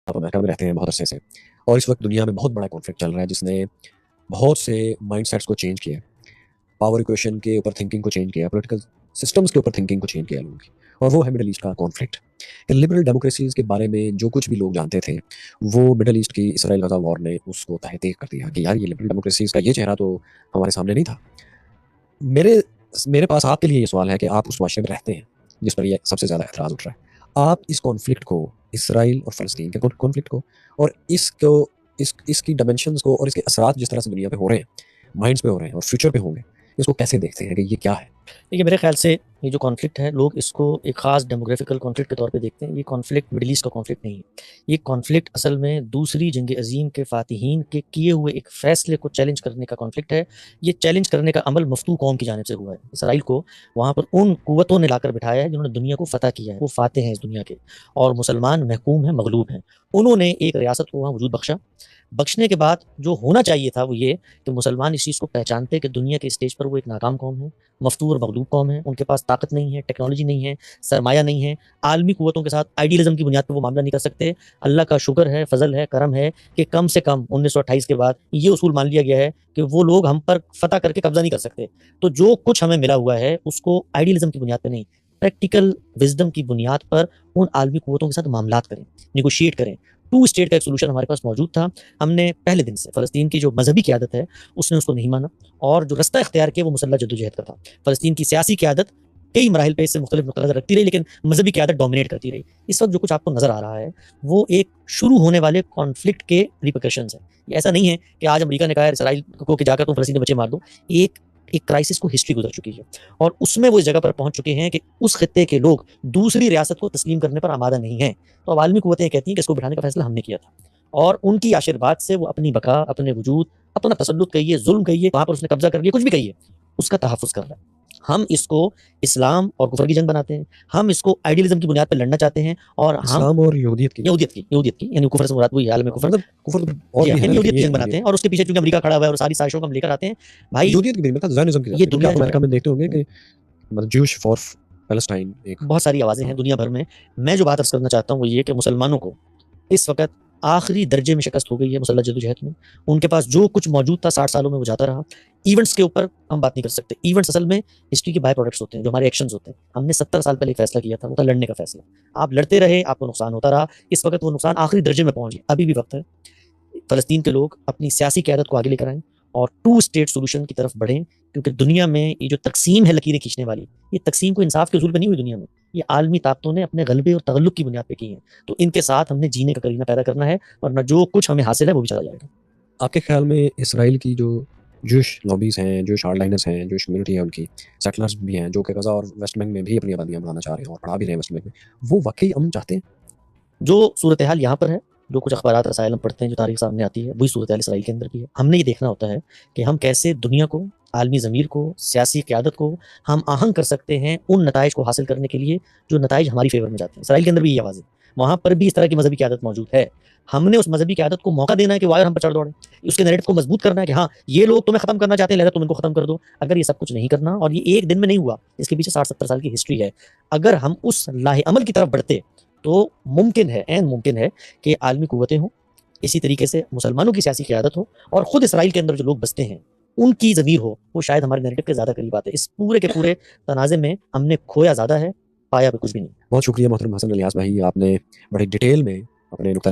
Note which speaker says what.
Speaker 1: آپ امریکہ میں رہتے ہیں بہت عرصے سے، اور اس وقت دنیا میں بہت بڑا کانفلکٹ چل رہا ہے جس نے بہت سے مائنڈ سیٹس کو چینج کیا ہے، پاور ایکویشن کے اوپر تھنکنگ کو چینج کیا، پولیٹیکل سسٹمز کے اوپر تھنکنگ کو چینج کیا لوگوں کی، اور وہ ہے مڈل ایسٹ کا کانفلکٹ. لبرل ڈیموکریسیز کے بارے میں جو کچھ بھی لوگ جانتے تھے وہ مڈل ایسٹ کی اسرائیل غزہ وار نے اس کو تحقیق کر دیا کہ یار یہ لبرل ڈیموکریسیز کا یہ چہرہ تو ہمارے سامنے نہیں تھا. میرے پاس آپ کے لیے یہ سوال ہے کہ آپ اس معاشرے میں رہتے ہیں جس پر یہ سب سے زیادہ اعتراض اٹھ رہا ہے. آپ اس کانفلکٹ کو، اسرائیل اور فلسطین کے کانفلکٹ کو، اور اس کی ڈائمینشنز کو اور اس کے اثرات جس طرح سے دنیا پہ ہو رہے ہیں، مائنڈس پہ ہو رہے ہیں اور فیوچر پہ ہوں گے، اس کو کیسے دیکھتے ہیں کہ یہ کیا ہے؟
Speaker 2: دیکھیے میرے خیال سے یہ جو کانفلکٹ ہے لوگ اس کو ایک خاص ڈیموگرافیکل کانفلکٹ کے طور پہ دیکھتے ہیں. یہ کانفلکٹ مڈل ایسٹ کا کانفلکٹ نہیں ہے. یہ کانفلکٹ اصل میں دوسری جنگ عظیم کے فاتحین کے کیے ہوئے ایک فیصلے کو چیلنج کرنے کا کانفلکٹ ہے. یہ چیلنج کرنے کا عمل مفتوح قوم کی جانب سے ہوا ہے. اسرائیل کو وہاں پر ان قوتوں نے لا کر بٹھایا ہے جنہوں نے دنیا کو فتح کیا ہے، وہ فاتح ہیں اس دنیا کے، اور مسلمان محکوم ہیں، مغلوب ہیں. انہوں نے ایک ریاست کو وہاں وجود بخشنے کے بعد جو ہونا چاہیے تھا وہ یہ کہ مسلمان اس چیز کو پہچانتے کہ دنیا کے اسٹیج پر وہ ایک ناکام قوم ہے، مفتوح اور مغلوب قوم ہے. ان کے پاس طاقت نہیں ہے، ٹیکنالوجی نہیں ہے، سرمایہ نہیں ہے، عالمی قوتوں کے ساتھ آئیڈیلزم کی بنیاد پر وہ معاملہ نہیں کر سکتے. اللہ کا شکر ہے، فضل ہے، کرم ہے کہ کم سے کم 1928 کے بعد یہ اصول مان لیا گیا ہے کہ وہ لوگ ہم پر فتح کر کے قبضہ نہیں کر سکتے. تو جو کچھ ہمیں ملا ہوا ہے اس کو آئیڈیلزم کی بنیاد پہ نہیں، پریکٹیکل وزڈم کی بنیاد پر ان عالمی قوتوں کے ساتھ معاملات کریں، نیگوشیٹ کریں. 2 اسٹیٹ کا ایک سولوشن ہمارے پاس موجود تھا. ہم نے پہلے دن سے فلسطین کی جو مذہبی قیادت ہے اس نے اس کو نہیں مانا، اور جو رستہ اختیار کیا وہ مسلح جدوجہد کا تھا. فلسطین کی سیاسی قیادت کئی مراحل پہ اس سے مختلف نقطہ نظر رکھتی رہی، لیکن مذہبی قیادت ڈومینیٹ کرتی رہی. اس وقت جو کچھ آپ کو نظر آ رہا ہے وہ ایک شروع ہونے والے کانفلکٹ کے ریپرکشنز ہیں. یہ ایسا نہیں ہے کہ آج امریکہ نے کہا ہے اسرائیل کو کہ جا کر تم فلسطین کے بچے مار دو. ایک کرائسس کو ہسٹری گزر چکی ہے، اور اس میں وہ اس جگہ پر پہنچ چکے ہیں کہ اس خطے کے لوگ دوسری ریاست کو تسلیم کرنے پر آمادہ نہیں ہیں. تو اب عالمی قوتیں کہتی ہیں کہ اس کو بٹھانے کا فیصلہ ہم نے کیا تھا، اور ان کی آشرواد سے وہ اپنی بقا، اپنے وجود، اپنا تسلط کہیے، ظلم کہیے، وہاں پر اس نے قبضہ کر لیا، کچھ بھی کہیے، اس کا تحفظ کر رہا ہے. ہم اس کو اسلام اور کفر کی جنگ بناتے ہیں، ہم اس کو آئیڈیلزم کی بنیاد پر لڑنا چاہتے ہیں، اور ہم
Speaker 1: اسلام اور یہودیت کی
Speaker 2: یعنی کفر سے مراد وہی عالم کفر،
Speaker 1: مطلب کفر تو اور بھی ہے نا،
Speaker 2: یہودیت کی
Speaker 1: لیکن
Speaker 2: جنگ بناتے ہیں. اور اس کے پیچھے چونکہ امریکہ کھڑا ہوا ہے اور ساری سازشوں کو ہم لے کر آتے ہیں بھائی.
Speaker 1: یہودیت کی بھی مطلب زائنزم کی،
Speaker 2: یہ
Speaker 1: کیونکہ
Speaker 2: دنیا
Speaker 1: آپ
Speaker 2: جو
Speaker 1: امریکہ میں دیکھتے ہوں گے کہ مطلب جوش فار پیلسٹائن ایک
Speaker 2: بہت ساری آوازیں ہیں دنیا بھر میں. میں جو بات عرض کرنا چاہتا ہوں وہ یہ کہ مسلمانوں کو اس وقت آخری درجے میں شکست ہو گئی ہے مسلح جدوجہد میں. ان کے پاس جو کچھ موجود تھا 60 سالوں میں وہ جاتا رہا. ایونٹس کے اوپر ہم بات نہیں کر سکتے. ایونٹس اصل میں ہسٹری کے بائی پروڈکٹس ہوتے ہیں، جو ہمارے ایکشنز ہوتے ہیں. ہم نے 70 سال پہلے ایک فیصلہ کیا تھا، وہ تھا لڑنے کا فیصلہ. آپ لڑتے رہے، آپ کو نقصان ہوتا رہا. اس وقت وہ نقصان آخری درجے میں پہنچ گیا. ابھی بھی وقت ہے فلسطین کے لوگ اپنی سیاسی قیادت کو آگے لے کر آئیں اور 2 اسٹیٹ سولوشن کی طرف بڑھیں، کیونکہ دنیا میں یہ جو تقسیم ہے لکیریں کھینچنے والی، یہ تقسیم کو انصاف کے اصول پہ نہیں ہوئی دنیا میں. یہ عالمی طاقتوں نے اپنے غلبے اور تغلب کی بنیاد پہ کی ہیں. تو ان کے ساتھ ہم نے جینے کا کرینہ پیدا کرنا ہے، ورنہ جو کچھ ہمیں حاصل ہے وہ بھی چلا جائے گا.
Speaker 1: آپ کے خیال میں اسرائیل کی جو جوش لابیز ہیں، جوش ہارڈ لائنرز ہیں، جوش کمیونٹی ہے، ان کی سیٹلرز بھی ہیں جو کہ غزہ اور ویسٹ بینک میں بھی اپنی آبادیاں بنانا چاہ رہے ہیں اور بڑھا بھی رہے ہیں ویسٹ بینک میں، وہ واقعی امن چاہتے ہیں؟
Speaker 2: جو صورتحال یہاں پر ہے، جو کچھ اخبارات رسائل ہم پڑھتے ہیں، جو تاریخ سامنے آتی ہے، وہی صورتحال اسرائیل کے اندر بھی ہے. ہم نے یہ دیکھنا ہوتا ہے کہ ہم کیسے دنیا کو، عالمی ضمیر کو، سیاسی قیادت کو ہم آہنگ کر سکتے ہیں ان نتائج کو حاصل کرنے کے لیے جو نتائج ہماری فیور میں جاتے ہیں. اسرائیل کے اندر بھی یہ آواز ہے، وہاں پر بھی اس طرح کی مذہبی قیادت موجود ہے. ہم نے اس مذہبی قیادت کو موقع دینا ہے کہ وہ ہم پر چڑھ دوڑیں. اس کے نیریٹو کو مضبوط کرنا ہے کہ ہاں یہ لوگ تمہیں ختم کرنا چاہتے ہیں، لہذا تم ان کو ختم کر دو. اگر یہ سب کچھ نہیں کرنا، اور یہ ایک دن میں نہیں ہوا، اس کے پیچھے 60-70 سال کی ہسٹری ہے. اگر ہم اس لاہ عمل کی طرف بڑھتے تو ممکن ہے، عین ممکن ہے کہ عالمی قوتیں ہوں، اسی طریقے سے مسلمانوں کی سیاسی قیادت ہو، اور خود اسرائیل کے اندر جو لوگ بستے ہیں ان کی ضمیر ہو، وہ شاید ہمارے نیریٹو کے زیادہ قریب آتے. اس پورے کے پورے تنازع میں ہم نے کھویا زیادہ ہے، پایا بھی کچھ بھی نہیں.
Speaker 1: بہت شکریہ محترم حسن الیاس بھائی، آپ نے بڑی ڈیٹیل میں اپنے نقطہ